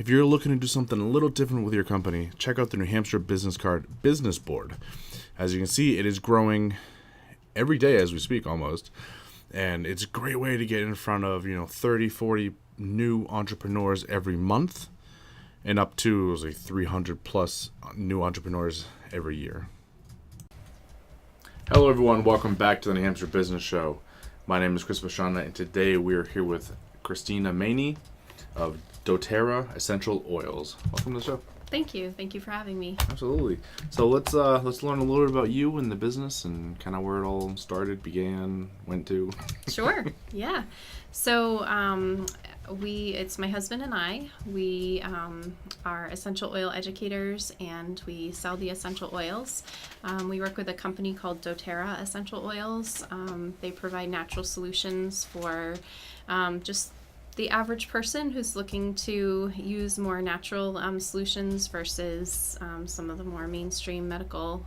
If you're looking to do something a little different with your company, check out the New Hampshire Business Card Business Board. As you can see, it is growing every day as we speak almost. And it's a great way to get in front of, 30, 40 new entrepreneurs every month and up to 300 plus new entrepreneurs every year. Hello everyone, welcome back to the New Hampshire Business Show. My name is Chris Bashana, and today we are here with Christina Maney of doTERRA Essential Oils. Welcome to the show. Thank you for having me. Absolutely. So let's learn a little bit about you and the business and kind of where it all started, began, went to. Sure. Yeah. So it's my husband and I. We are essential oil educators, and we sell the essential oils. We work with a company called doTERRA Essential Oils. They provide natural solutions for just the average person who's looking to use more natural solutions versus some of the more mainstream medical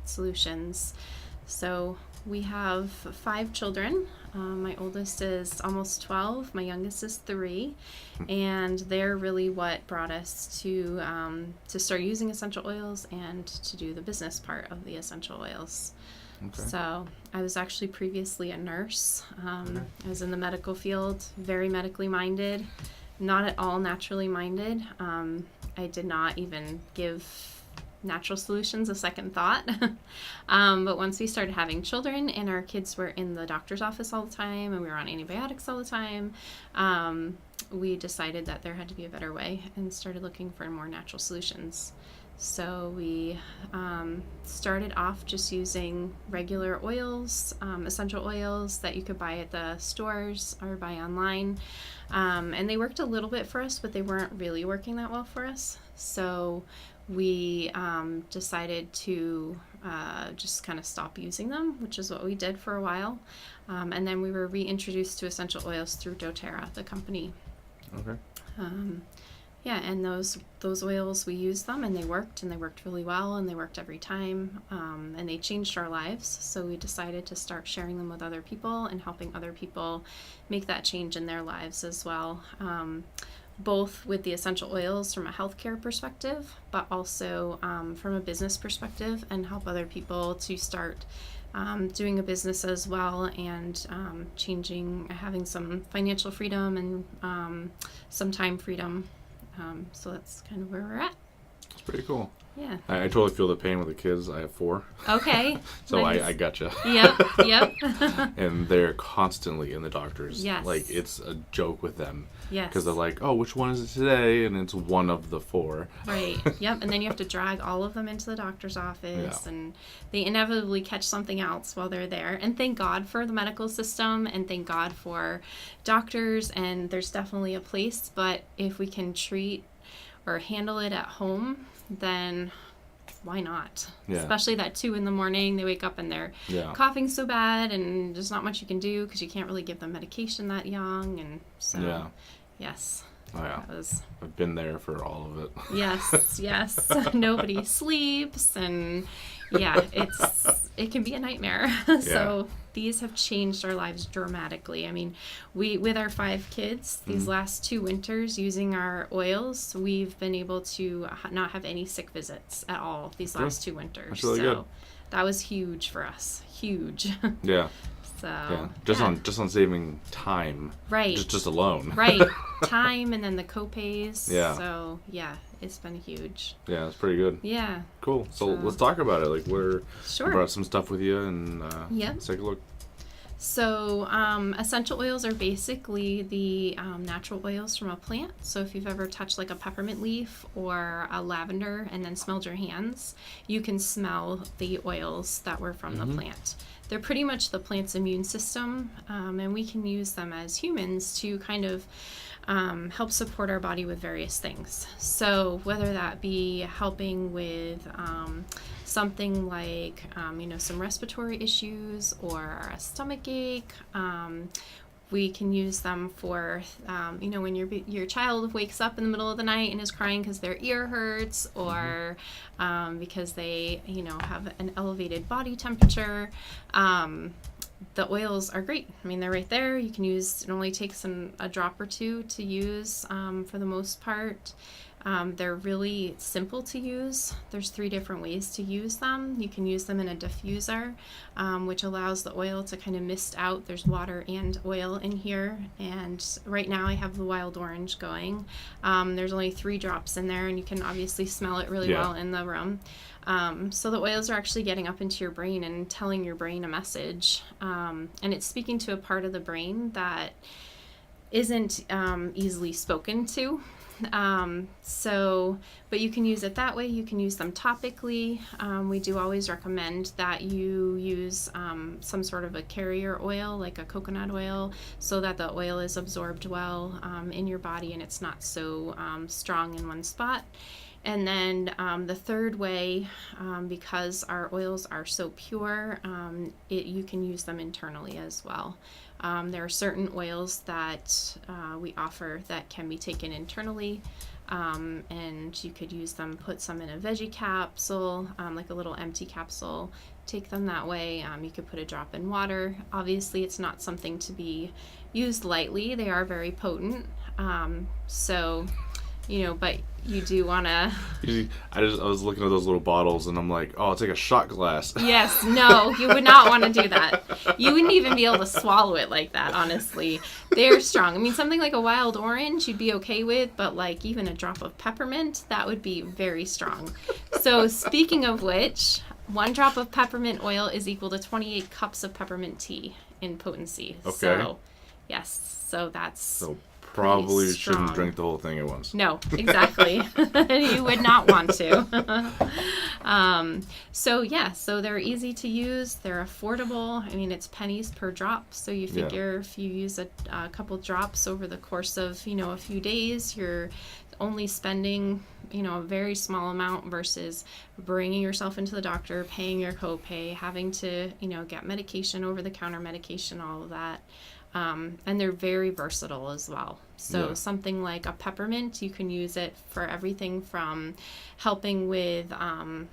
solutions. So we have 5 children. My oldest is almost 12. My youngest is 3. And they're really what brought us to start using essential oils and to do the business part of the essential oils. Okay. So I was actually previously a nurse. I was in the medical field, very medically minded, not at all naturally minded. I did not even give natural solutions a second thought. But once we started having children and our kids were in the doctor's office all the time and we were on antibiotics all the time, we decided that there had to be a better way and started looking for more natural solutions. So we started off just using regular oils, essential oils that you could buy at the stores or buy online. And they worked a little bit for us, but they weren't really working that well for us. So we decided to just kind of stop using them, which is what we did for a while. And then we were reintroduced to essential oils through doTERRA, the company. Okay. Yeah, and those oils, we used them and they worked really well, and they worked every time, and they changed our lives. So we decided to start sharing them with other people and helping other people make that change in their lives as well, both with the essential oils from a healthcare perspective, but also from a business perspective, and help other people to start doing a business as well, and having some financial freedom and some time freedom. So that's kind of where we're at. That's pretty cool. Yeah. I totally feel the pain with the kids. I have 4. Okay. So nice. I gotcha. Yep. And they're constantly in the doctors. Yes. Like, it's a joke with them. Yes. Because they're like, oh, which one is it today? And it's one of the 4. Right. Yep. And then you have to drag all of them into the doctor's office, and they inevitably catch something else while they're there. And thank God for the medical system, and thank God for doctors, and there's definitely a place. But if we can treat or handle it at home, then why not? Yeah. Especially that 2 a.m, they wake up and they're coughing so bad, and there's not much you can do because you can't really give them medication that young. And so, yes. Oh, yeah. I've been there for all of it. Yes. Nobody sleeps, and it can be a nightmare. So these have changed our lives dramatically. I mean, with our 5 kids, these last 2 winters using our oils, we've been able to not have any sick visits at all these last 2 winters. That's really good. That was huge for us. Huge. Yeah. So just on saving time, right? Just alone, right? Time, and then the co-pays. Yeah. So it's been huge. Yeah, it's pretty good. Yeah. Cool. So let's talk about it. Like, Sure. I brought some stuff with you, and let's take a look. So essential oils are basically the natural oils from a plant. So if you've ever touched like a peppermint leaf or a lavender and then smelled your hands, you can smell the oils that were from the plant. They're pretty much the plant's immune system, and we can use them as humans to kind of help support our body with various things. So whether that be helping with something like, some respiratory issues or a stomach ache, we can use them for, when your child wakes up in the middle of the night and is crying because their ear hurts, or because they, have an elevated body temperature. the oils are great. I mean, they're right there. You can use, it only takes a drop or two to use for the most part. They're really simple to use. There's 3 different ways to use them. You can use them in a diffuser, which allows the oil to kind of mist out. There's water and oil in here. And right now I have the wild orange going. There's only 3 drops in there, and you can obviously smell it really well in the room. So the oils are actually getting up into your brain and telling your brain a message. And it's speaking to a part of the brain that isn't easily spoken to. But you can use it that way. You can use them topically. We do always recommend that you use some sort of a carrier oil, like a coconut oil, so that the oil is absorbed well in your body and it's not so strong in one spot. And then the third way, because our oils are so pure, you can use them internally as well. There are certain oils that we offer that can be taken internally, and you could use them, put some in a veggie capsule, like a little empty capsule, take them that way. You could put a drop in water. Obviously, it's not something to be used lightly. They are very potent. But you do want to... I was looking at those little bottles, and I'm like, oh, I'll take a shot glass. Yes, no, you would not want to do that. You wouldn't even be able to swallow it like that, honestly. They're strong. I mean, something like a wild orange you'd be okay with, but like even a drop of peppermint, that would be very strong. So speaking of which, 1 drop of peppermint oil is equal to 28 cups of peppermint tea in Potency. Okay. So, yes, so that's... So probably shouldn't drink the whole thing at once. No, exactly. You would not want to. So they're easy to use. They're affordable. I mean, it's pennies per drop. So you figure if you use a couple drops over the course of, a few days, you're only spending, a very small amount versus bringing yourself into the doctor, paying your copay, having to, get medication, over-the-counter medication, all of that. And they're very versatile as well. So something like a peppermint, you can use it for everything from helping with, a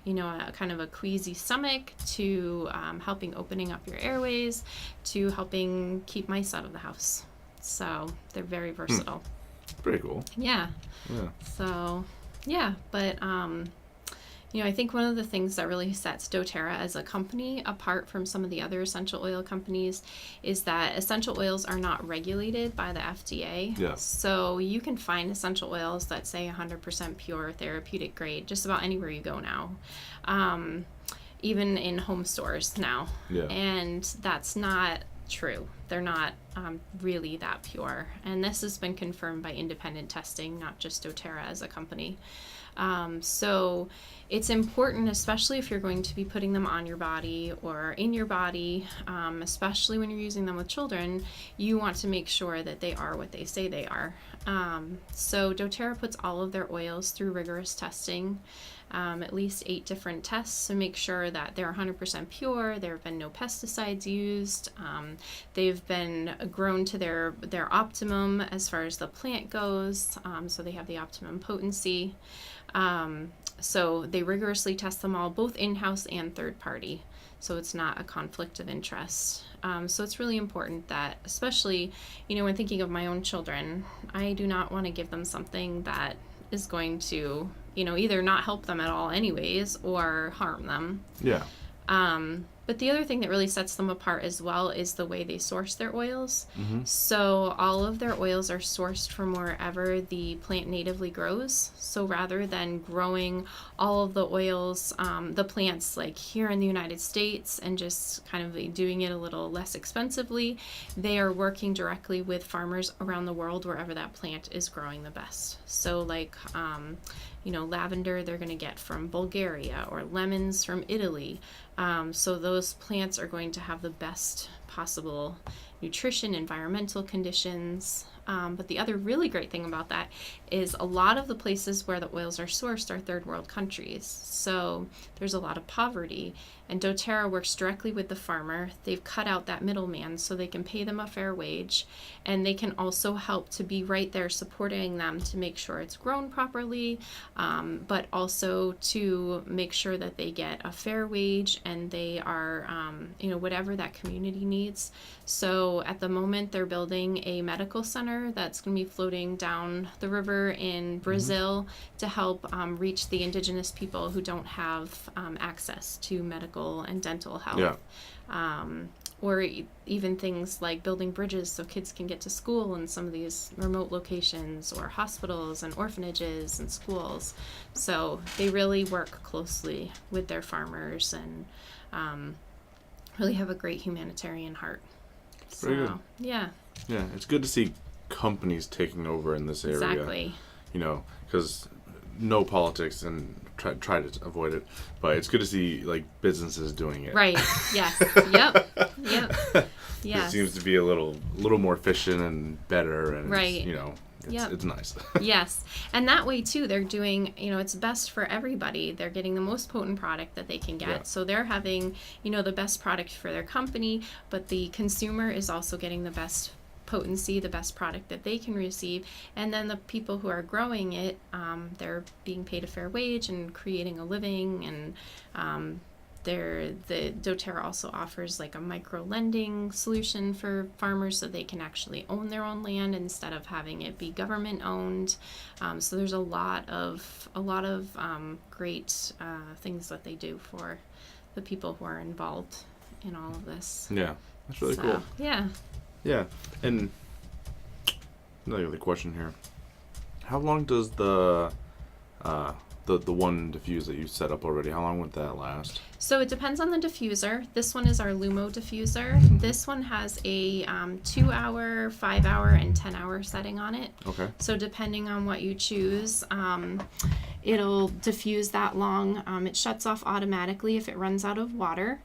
kind of a queasy stomach to helping opening up your airways to helping keep mice out of the house. So they're very versatile. Pretty cool. Yeah. So, but... I think one of the things that really sets doTERRA as a company apart from some of the other essential oil companies is that essential oils are not regulated by the FDA. Yeah. So you can find essential oils that say 100% pure, therapeutic grade, just about anywhere you go now. Even in home stores now. Yeah. And that's not true. They're not really that pure. And this has been confirmed by independent testing, not just doTERRA as a company. So it's important, especially if you're going to be putting them on your body or in your body, especially when you're using them with children, you want to make sure that they are what they say they are. So doTERRA puts all of their oils through rigorous testing, at least 8 different tests to make sure that they're 100% pure. There have been no pesticides used. They've been grown to their optimum as far as the plant goes. So they have the optimum potency. So they rigorously test them all, both in-house and third-party. So it's not a conflict of interest. So it's really important that, especially, when thinking of my own children, I do not want to give them something that is going to, either not help them at all anyways or harm them. Yeah. But the other thing that really sets them apart as well is the way they source their oils. Mm-hmm. So all of their oils are sourced from wherever the plant natively grows. So rather than growing all of the oils, the plants like here in the United States and just kind of doing it a little less expensively, they are working directly with farmers around the world wherever that plant is growing the best. So like, lavender they're going to get from Bulgaria or lemons from Italy. So those plants are going to have the best possible, nutrition, environmental conditions. But the other really great thing about that is a lot of the places where the oils are sourced are third world countries. So there's a lot of poverty. And doTERRA works directly with the farmer. They've cut out that middleman so they can pay them a fair wage. And they can also help to be right there supporting them to make sure it's grown properly, but also to make sure that they get a fair wage and they are, whatever that community needs. So at the moment, they're building a medical center that's going to be floating down the river in Brazil to help reach the indigenous people who don't have access to medical and dental health. Yeah. Or even things like building bridges so kids can get to school in some of these remote locations, or hospitals and orphanages and schools. So they really work closely with their farmers and really have a great humanitarian heart. Very good. Yeah. Yeah, it's good to see companies taking over in this area. Exactly. Because no politics, and try to avoid it, but it's good to see like businesses doing it. Right. Yes. Yep. Yes. It seems to be a little more efficient and better, and right. It's nice. Yes. And that way too, they're doing, it's best for everybody. They're getting the most potent product that they can get. Yeah. So they're having, the best product for their company, but the consumer is also getting the best potency, the best product that they can receive. And then the people who are growing it, they're being paid a fair wage and creating a living. And the doTERRA also offers like a micro lending solution for farmers so they can actually own their own land instead of having it be government owned. So there's a lot of great things that they do for the people who are involved in all of this. Yeah, that's really cool. Yeah. Yeah, and another other question here: how long does the one diffuse that you set up already? How long would that last? So it depends on the diffuser. This one is our Lumo diffuser. This one has a 2-hour, 5-hour, and 10-hour setting on it. Okay. So depending on what you choose, it'll diffuse that long. It shuts off automatically if it runs out of water.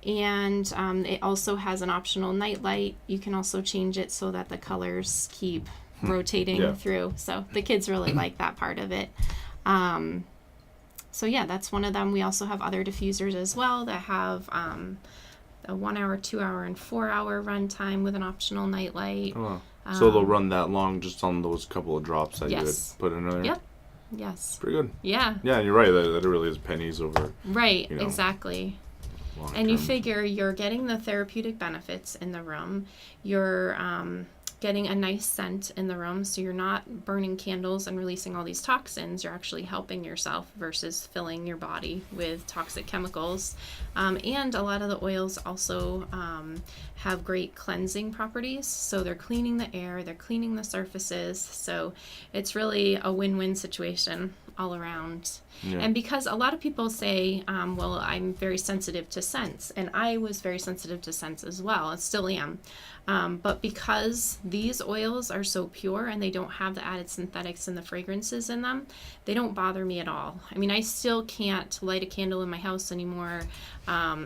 And it also has an optional night light. You can also change it so that the colors keep rotating through. So the kids really like that part of it. So yeah, that's one of them. We also have other diffusers as well that have a 1-hour, 2-hour, and 4-hour run time with an optional night light. Oh, wow. So they'll run that long just on those couple of drops that you had put in there? Yep. Yes. Pretty good. Yeah. Yeah, and you're right. That it really is pennies over. Right. Exactly. And you term. figure you're getting the therapeutic benefits in the room. You're getting a nice scent in the room, so you're not burning candles and releasing all these toxins. You're actually helping yourself versus filling your body with toxic chemicals. And a lot of the oils also have great cleansing properties. So they're cleaning the air, they're cleaning the surfaces. So it's really a win-win situation all around. Yeah. And because a lot of people say, well, I'm very sensitive to scents, and I was very sensitive to scents as well. I still am. But because these oils are so pure and they don't have the added synthetics and the fragrances in them, they don't bother me at all. I mean, I still can't light a candle in my house anymore.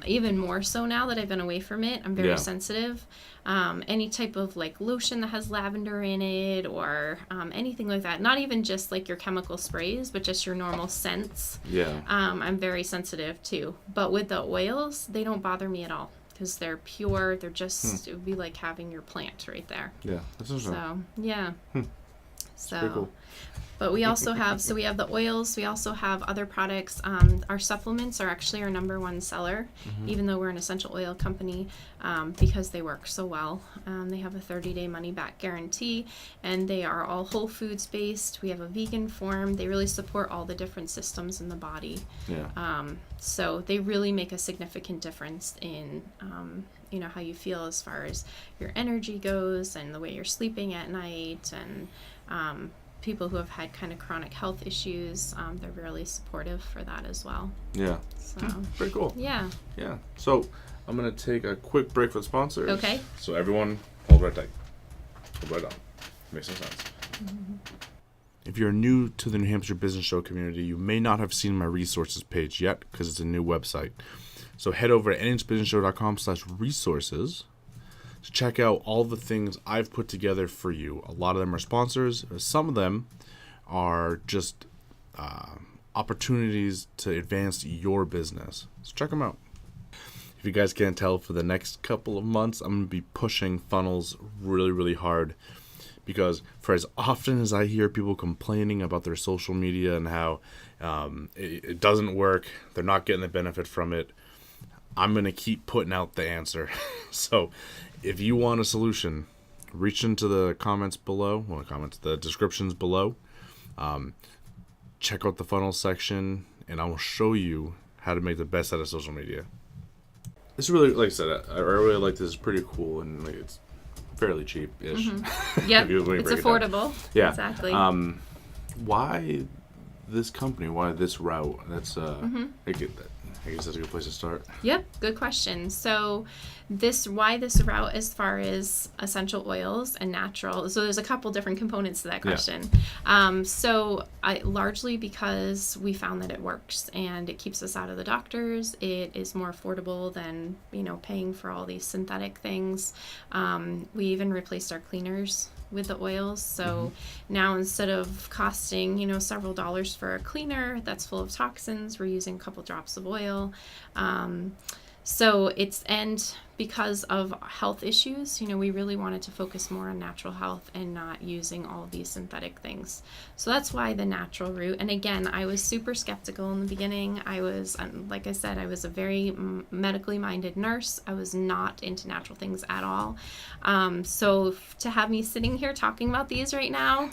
Even more so now that I've been away from it. I'm very sensitive. Any type of like lotion that has lavender in it, or anything like that. Not even just like your chemical sprays, but just your normal scents. Yeah. I'm very sensitive too. But with the oils, they don't bother me at all because they're pure. They're just, it would be like having your plant right there. Yeah, that's interesting. So, yeah. So, pretty cool. But we also have, so we have the oils, we also have other products. Our supplements are actually our #1 seller, even though we're an essential oil company, because they work so well. They have a 30-day money-back guarantee, and they are all whole foods based. We have a vegan form. They really support all the different systems in the body. Yeah. So they really make a significant difference in, how you feel as far as your energy goes and the way you're sleeping at night, and people who have had kind of chronic health issues, they're really supportive for that as well. Yeah. So pretty cool. Yeah. Yeah. So I'm going to take a quick break for the sponsors. Okay. So everyone, hold right tight. Hold right on. Makes no sense. Mm-hmm. If you're new to the New Hampshire Business Show community, you may not have seen my resources page yet because it's a new website. So head over to nhbusinessshow.com/resources to check out all the things I've put together for you. A lot of them are sponsors. Some of them are just opportunities to advance your business. So check them out. If you guys can't tell, for the next couple of months, I'm going to be pushing funnels really, really hard, because for as often as I hear people complaining about their social media and how it doesn't work, they're not getting the benefit from it, I'm going to keep putting out the answer. So if you want a solution, reach into the comments below, the descriptions below. Check out the funnel section, and I will show you how to make the best out of social media. It's really, like I said, I really like this. It's pretty cool, and like, it's fairly cheap-ish. Mm-hmm. Yep, it's affordable. Yeah. Exactly. Why this company? Why this route? That's I get that. I guess that's a good place to start. Yep, good question. So why this route as far as essential oils and natural? So there's a couple different components to that question. Yeah. Largely because we found that it works and it keeps us out of the doctors. It is more affordable than, paying for all these synthetic things. We even replaced our cleaners with the oils. So now instead of costing, several dollars for a cleaner that's full of toxins, we're using a couple drops of oil. And because of health issues, we really wanted to focus more on natural health and not using all of these synthetic things. So that's why the natural route. And again, I was super skeptical in the beginning. I was, like I said, I was a very medically minded nurse. I was not into natural things at all. So to have me sitting here talking about these right now,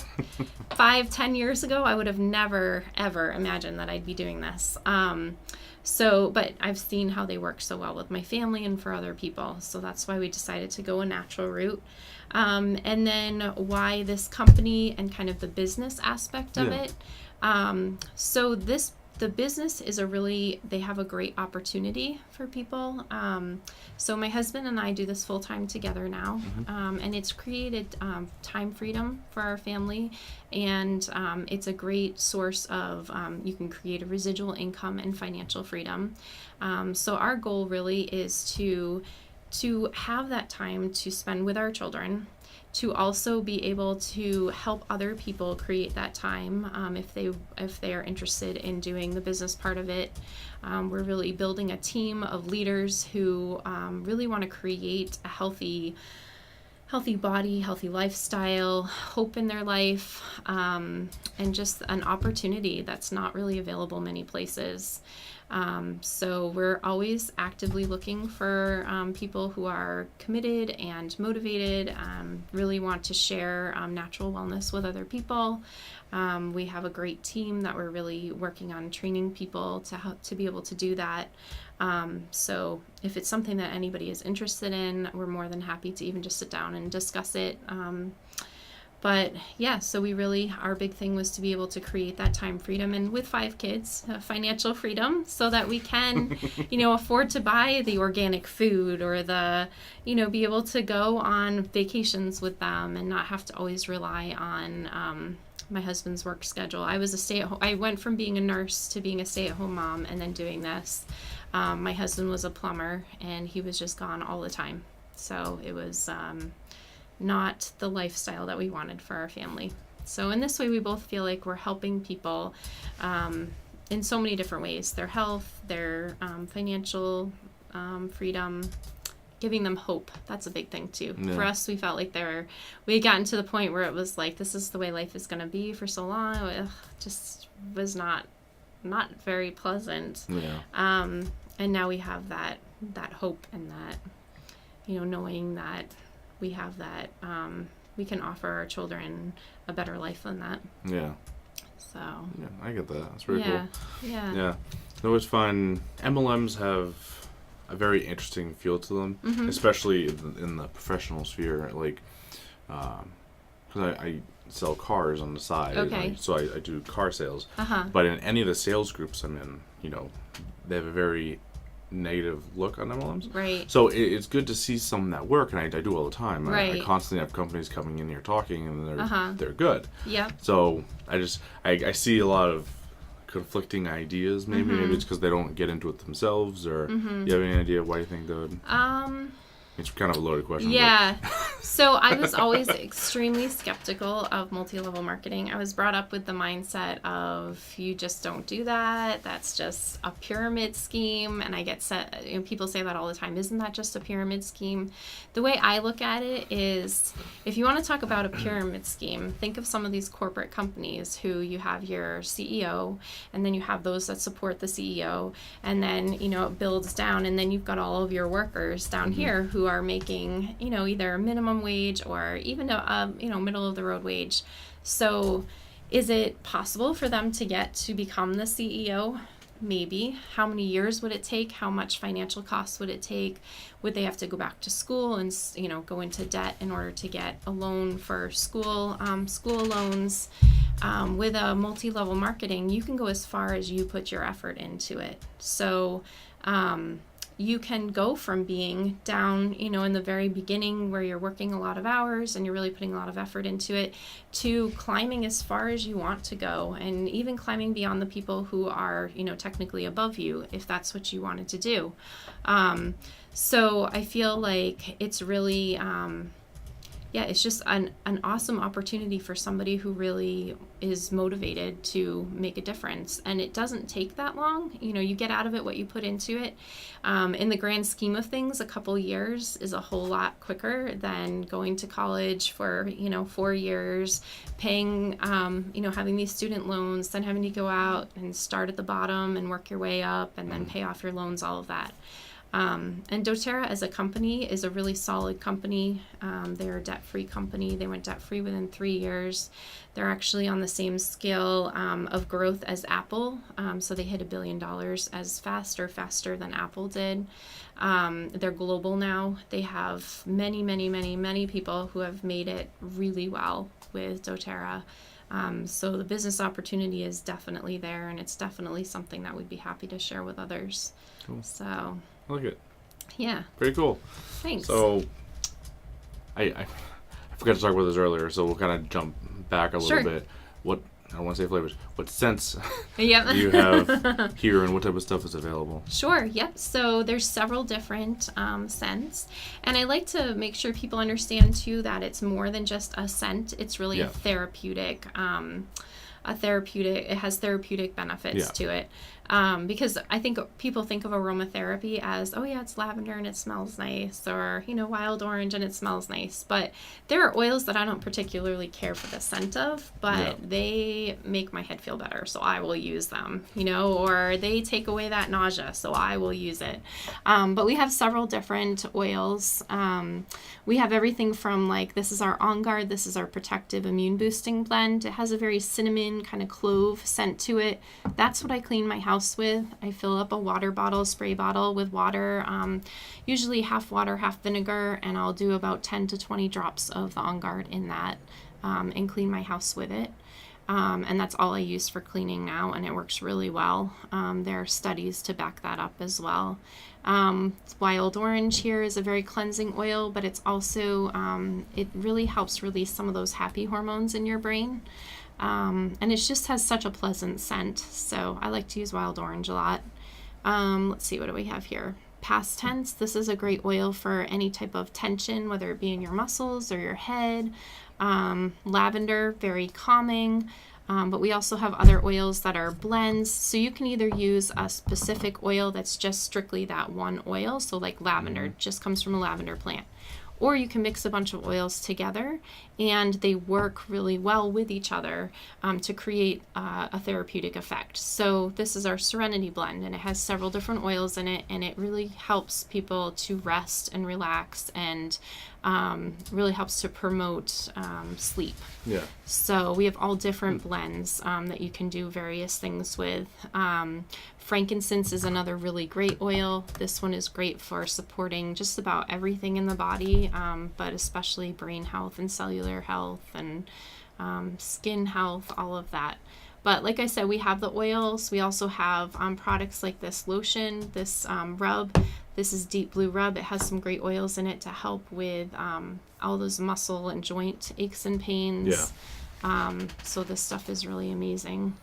5-10 years ago, I would have never, ever imagined that I'd be doing this. But I've seen how they work so well with my family and for other people. So that's why we decided to go a natural route. And then why this company and kind of the business aspect of it. The business is they have a great opportunity for people. So my husband and I do this full time together now. And it's created time freedom for our family. And it's a great source of, you can create a residual income and financial freedom. So our goal really is to have that time to spend with our children, to also be able to help other people create that time if they are interested in doing the business part of it. We're really building a team of leaders who really want to create a healthy body, healthy lifestyle, hope in their life, and just an opportunity that's not really available many places. So we're always actively looking for people who are committed and motivated, really want to share natural wellness with other people. We have a great team that we're really working on training people to be able to do that. So if it's something that anybody is interested in, we're more than happy to even just sit down and discuss it. But yeah, so our big thing was to be able to create that time freedom, and with 5 kids, financial freedom, so that we can, afford to buy the organic food or be able to go on vacations with them and not have to always rely on my husband's work schedule. I went from being a nurse to being a stay-at-home mom and then doing this. My husband was a plumber and he was just gone all the time. So it was not the lifestyle that we wanted for our family. So in this way, we both feel like we're helping people in so many different ways: their health, their financial freedom, giving them hope. That's a big thing too. Yeah. For us, we felt like we had gotten to the point where it was like, this is the way life is going to be for so long. It just was not very pleasant. Yeah. And now we have that hope and that, knowing that we have that, we can offer our children a better life than that. Yeah. So. Yeah, I get that. That's pretty cool. Yeah. Yeah. I always find MLMs have a very interesting feel to them, especially in the professional sphere. Like, because I sell cars on the side, okay. So I do car sales. But in any of the sales groups I'm in, they have a very negative look on MLMs. Right. So it's good to see some that work, and I do all the time. Right. I constantly have companies coming in here talking, and they're good. Yeah. So I see a lot of conflicting ideas. Maybe it's because they don't get into it themselves, or you have any idea why you think they would? It's kind of a loaded question. Yeah. So I was always extremely skeptical of multi-level marketing. I was brought up with the mindset of you just don't do that. That's just a pyramid scheme. And I get people say that all the time. Isn't that just a pyramid scheme? The way I look at it is, if you want to talk about a pyramid scheme, think of some of these corporate companies who you have your CEO, and then you have those that support the CEO, and then, it builds down, and then you've got all of your workers down here who are making, either minimum wage or even middle of the road wage. So is it possible for them to get to become the CEO? Maybe. How many years would it take? How much financial costs would it take? Would they have to go back to school and go into debt in order to get a loan for school loans? With a multi-level marketing, you can go as far as you put your effort into it. So you can go from being down, in the very beginning where you're working a lot of hours and you're really putting a lot of effort into it, to climbing as far as you want to go, and even climbing beyond the people who are, technically above you, if that's what you wanted to do. So I feel like it's really, it's just an awesome opportunity for somebody who really is motivated to make a difference. And it doesn't take that long. You get out of it what you put into it. In the grand scheme of things, a couple years is a whole lot quicker than going to college for, 4 years, paying, having these student loans, then having to go out and start at the bottom and work your way up and then pay off your loans, all of that. And doTERRA as a company is a really solid company. They're a debt-free company. They went debt-free within 3 years. They're actually on the same scale of growth as Apple. So they hit $1 billion as faster than Apple did. They're global now. They have many people who have made it really well with doTERRA. So the business opportunity is definitely there, and it's definitely something that we'd be happy to share with others. Cool. So I like it. Yeah. Pretty cool. Thanks. So I forgot to talk about this earlier, so we'll kind of jump back a little bit. What, I don't want to say flavors, what scents do you have here, and what type of stuff is available? Sure, yep. So there's several different scents, and I like to make sure people understand too that it's more than just a scent. It's really a therapeutic, it has therapeutic benefits to it. Because I think people think of aromatherapy as, it's lavender and it smells nice, or, wild orange and it smells nice. But there are oils that I don't particularly care for the scent of, but they make my head feel better, so I will use them, or they take away that nausea, so I will use it. But we have several different oils. We have everything from, this is our On Guard, this is our Protective Immune Boosting Blend. It has a very cinnamon kind of clove scent to it. That's what I clean my house with. I fill up a spray bottle with water, usually half water, half vinegar, and I'll do about 10 to 20 drops of the On Guard in that, and clean my house with it. And that's all I use for cleaning now, and it works really well. There are studies to back that up as well. Wild orange here is a very cleansing oil, but it's also, it really helps release some of those happy hormones in your brain. And it just has such a pleasant scent, so I like to use wild orange a lot. Let's see, what do we have here? Past tense, this is a great oil for any type of tension, whether it be in your muscles or your head. Lavender, very calming. But we also have other oils that are blends, so you can either use a specific oil that's just strictly that one oil, so like lavender just comes from a lavender plant, or you can mix a bunch of oils together and they work really well with each other to create a therapeutic effect. So this is our Serenity Blend, and it has several different oils in it, and it really helps people to rest and relax, and really helps to promote sleep. Yeah. So we have all different blends that you can do various things with. Frankincense is another really great oil. This one is great for supporting just about everything in the body, but especially brain health and cellular health and skin health, all of that. But like I said, we have the oils. We also have products like this lotion, this rub. This is Deep Blue Rub. It has some great oils in it to help with all those muscle and joint aches and pains. Yeah. So this stuff is really amazing.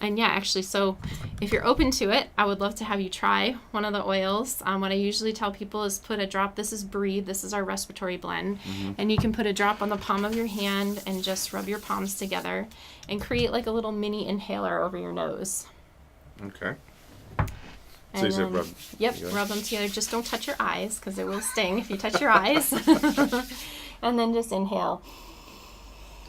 And yeah, actually, so if you're open to it, I would love to have you try one of the oils. What I usually tell people is put a drop. This is Breathe. This is our respiratory blend. And you can put a drop on the palm of your hand and just rub your palms together and create like a little mini inhaler over your nose. Okay. And So you said then- rub. Yep, together? rub them together. Just don't touch your eyes because it will sting if you touch your eyes. And then just inhale.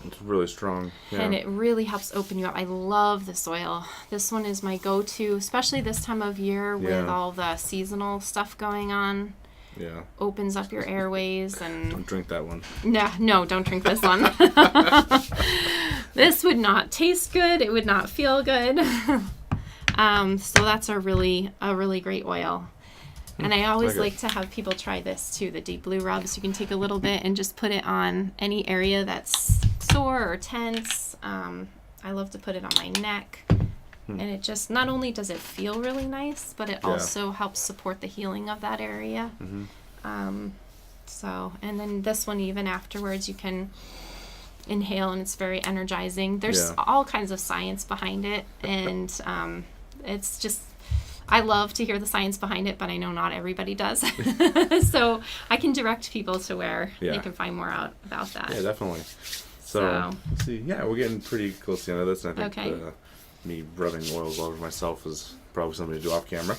It's really strong. Yeah. And it really helps open you up. I love this oil. This one is my go-to, especially this time of year with Yeah. all the seasonal stuff going on. Yeah. Opens up your airways and Don't drink that one. no, don't drink this one. This would not taste good. It would not feel good. So that's a really great oil. And I always Okay. like to have people try this too, the deep blue rubs. You can take a little bit and just put it on any area that's sore or tense. I love to put it on my neck. And it just, not only does it feel really nice, but it Yeah. also helps support the healing of that area. So, and then this one, even afterwards, you can inhale and it's very energizing. There's Yeah. all kinds of science behind it. And it's just, I love to hear the science behind it, but I know not everybody does. So I can direct people to where they Yeah. can find more out about that. Yeah, definitely. So, So- let's see. Yeah, we're getting pretty close to the end of this. And I think Okay. me rubbing oils all over myself is probably something to do off camera.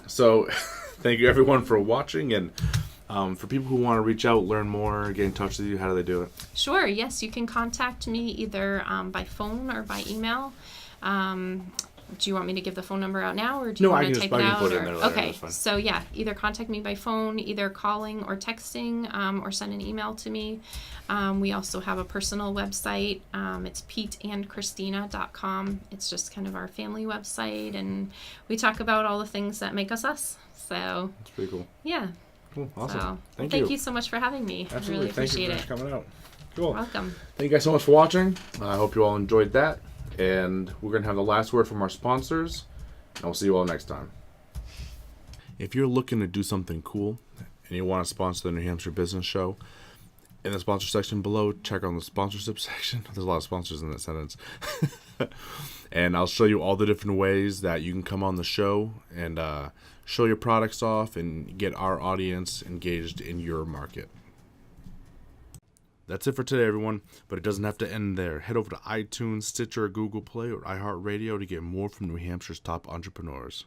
So thank you everyone for watching. And for people who want to reach out, learn more, get in touch with you, how do they do it? Sure, yes, you can contact me either by phone or by email. Do you want me to give the phone number out now, or do you No, I want can to just- type I it can out? put it in or- there later, Okay, that's fine. so yeah, either contact me by phone, either calling or texting, or send an email to me. We also have a personal website. It's peteandchristina.com. It's just kind of our family website, and we talk about all the things that make us us. So It's pretty cool. yeah. Cool. Awesome. So Thank thank you. you so much for having me. Absolutely. I really Thank you appreciate for it. coming out. Cool. Welcome. Thank you guys so much for watching. I hope you all enjoyed that. And we're going to have the last word from our sponsors. And we'll see you all next time. If you're looking to do something cool and you want to sponsor the New Hampshire Business Show, in the sponsor section below, check on the sponsorship section. There's a lot of sponsors in that sentence. And I'll show you all the different ways that you can come on the show and show your products off and get our audience engaged in your market. That's it for today, everyone, but it doesn't have to end there. Head over to iTunes, Stitcher, Google Play, or iHeartRadio to get more from New Hampshire's top entrepreneurs.